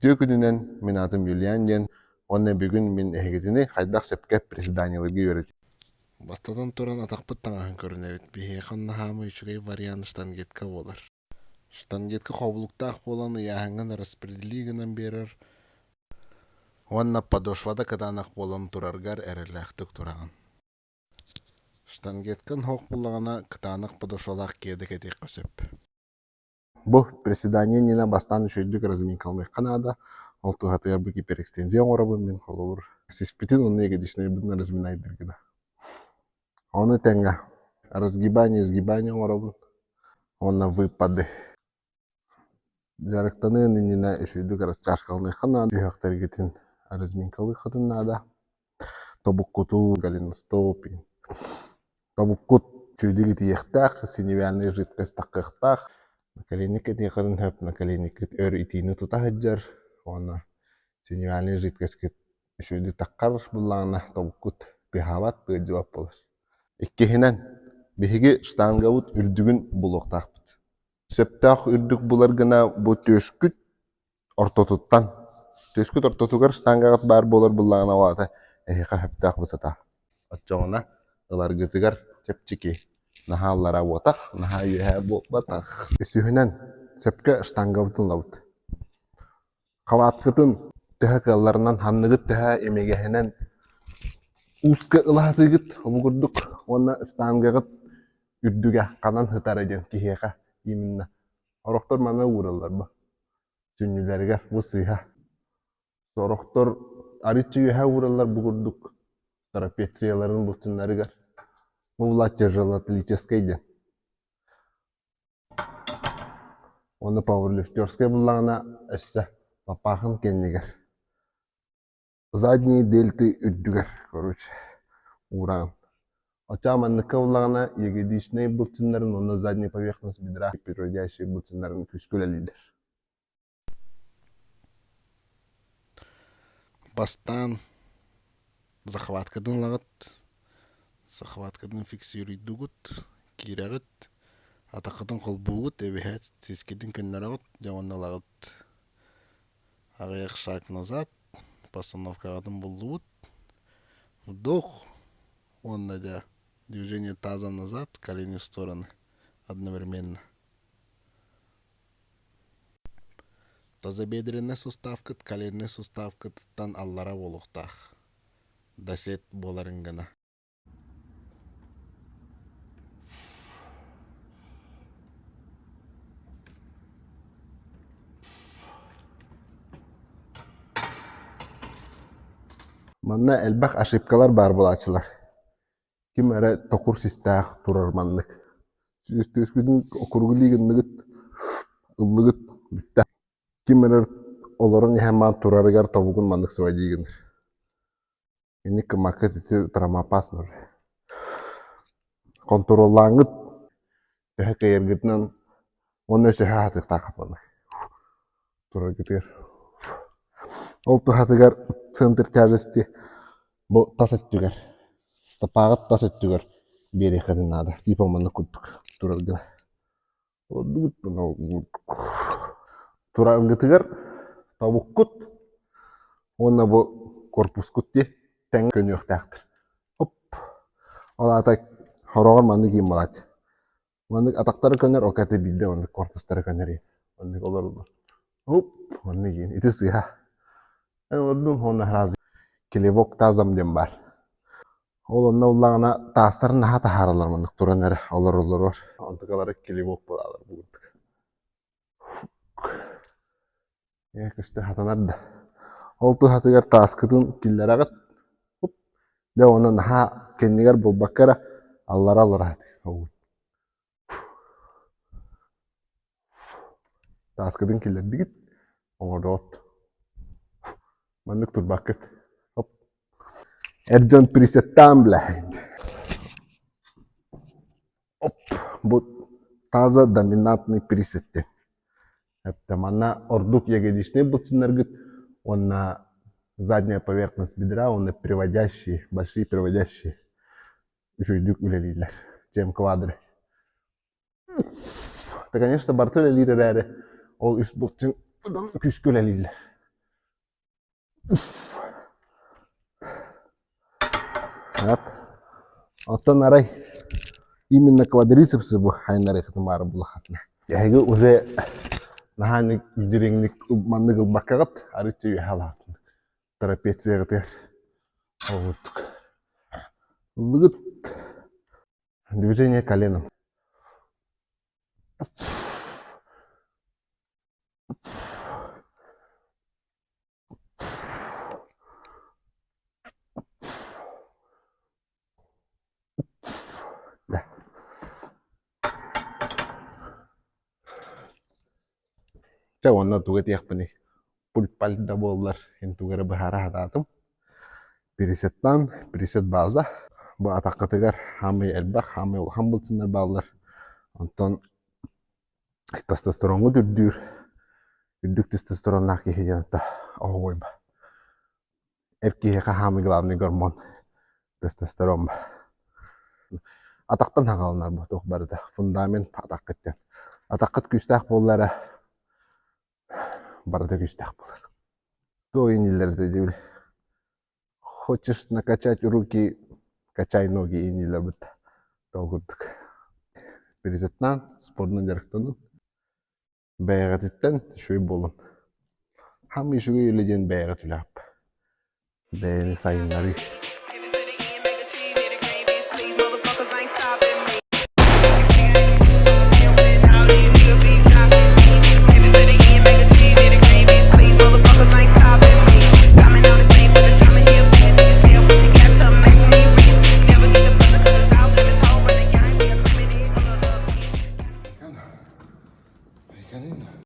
Үтүө күнүнен мен атым Юлиан ден, онна бүгүн мен эхигитини хайдах сепке председателыгы үйрөт. Бастадан туран атақпыт таңаһын көрінебит. Бихе қаннахамы үчүгей вариант штангетка болар. Штангетка қобылуктаах боланы яһанган распределигынан берер. Онна подошвада катанах болан тураргар эрелэхтик тураган. Штангеткан хоқ булагана катанах подошвалах кедек этек көсөп. Бу председание нина бастан үшөйдүк разминкалны канада, ол тугатыгар бу гиперэкстензия оңорабын мен холовур. Сиспитин онны егедишне будна разминайдыргыда. Оны тенга разгибание, сгибание оңорабын. Онна выпады. Жарыктаны нина үшөйдүк расчашкалны канада, үйөктергетин разминкалы хатыннада. Тобуккуту галиностопи. Тобуккут чүйдүгит ехтах, синевиальный жидкость таккыхтах. Наколенник этихатын хөп, наколенник өр итини тутахаджар. Оны синевиальный жидкость үшөйдү таккар буллағына тобуккут пихават пыджывап болар. Иккехинен биһиги штангабыт үрдүгүн булуктаахпыт. Сөптаах үрдүк булар гына бу төскүт ортотуттан. Төскүт ортотугар штангагат бар болар буллағына олата эхиха хөптаах высыта. Отчоғына ыларгытыгар чепчики. Нахаллара вотах, наха юхэ батах. Үсүхүнен сөпкө штангабытын лабыт. Каваткытын төһө кылларынан ханныгыт төһө эмегехинен узка ылаатыгыт обугурдук онна штангагыт үрдүгө канан хытараден кихеха именно. Ороктор мана ураллар ба. Сүннүлергер бу сыйха. Ороктор арычы юхэ ураллар бугурдук. Трапецияларын булчыннарыгар. Бу влатер желатлическойден. Оны пауэрлифтерская буллағына өссө папахын кеннегер. Задние дельты үрдүгер, короче, уран. Оча манныка буллағына егедишней булчыннарын, оны задний поверхность бедра переводящие булчыннарын күскөлелидер. Бастан захваткадан лагат, захваткадан фиксируйдугут, кирагыт, атақыдан қолбугут, эбихет, сискидин көннерагыт, жауанна лагат. Ағаяқ шаг назад, постановкагадан булдугут, вдох, онна да движение тазом назад, колени в стороны одновременно. Тазобедренный суставкыт, коленный суставкыт тан аллара болуктах. Дасет боларынгана. Манна элбах ошибкалар бар булачылар. Ким эре токур систах турар маннык. Төскүдүн окургулигиннигит ыллыгыт бүтtä. Ким эре олорун яхаман турарыгар тобугун маннык сывадигинер. Эник макет ити травмоопасно. Контроллаңыт төһө кайыргытынан оны сөһө хатык такат маннык. Тураргытыр. Ол тухатыгар центр тяжести бу тасеттүгер. Стопагыт тасеттүгер бери хадынада. Типа манны куттук тураргы. Одугут ну тураргытыгар табуккут онна бу корпускут те тең көнөктактыр. Оп. Алата хорогор манны кийим балат. Манны атактары көнөр окаты бидде онны корпустары көнөр. Онны олор. Оп, манны кийин ити сыйха. Ордун хонна разы келевок тазам дем бар. Ол онна уллагана тастарын наха тахаралар мындык туран эре олор. Антыкалары келевок болалар бугурдук. Көстө хатанар да. Ол тухатыгар таскытын киллерагат. Оп. Да оны наха кеннигер болбаккара аллара лорат. Таскытын киллердигит оңорот. Маннык турбаккет. Оп. Эрджон присеттан блайнд. Оп. Бу таза доминантный присеттен. Это манна ордук ягодичный булчыннаргыт. Онна задняя поверхность бедра, он приводящие, большие приводящие. Жуйдук үлелилер. Чем квадры. Это, конечно, бартыля лирерәре. Ол үс булчын күскөлелилер. Ап. Оттан арай именно квадрицепсы bu хайнар этим бары булахатна. Яги уже наханик диреңник манны кылбаккагат арычы халат. Трапеция гытер. Олуттук. Лыгыт. Движение коленом. Да. Це онна тугет яхпани. Пульпал да боллар. Ен тугара бахара хататым. Пресеттан, пресет база. Bu ataqatıgar hamı elbaq, hamı ol hamılçınlar bağlar. Ondan testosteronu dürdür. Dürdük testosteron nakki hijanta. Ohoy ba. Erkeğe hamı glavni gormon. Testosteron ba. Ataqtan haqalnar bu toq barda. Fundament ataqattan. Ataqat küstaq bollara barda küstaq bolar. То инилерде дебил. Хочешь накачать руки, качай ноги инилер бит. Толгуттук. Перезеттан спордун жарыктанын. Бәйгәтеттен шуй болын. Хамы шуй үлеген бәйгәт үләп. Бәйни сайынлары.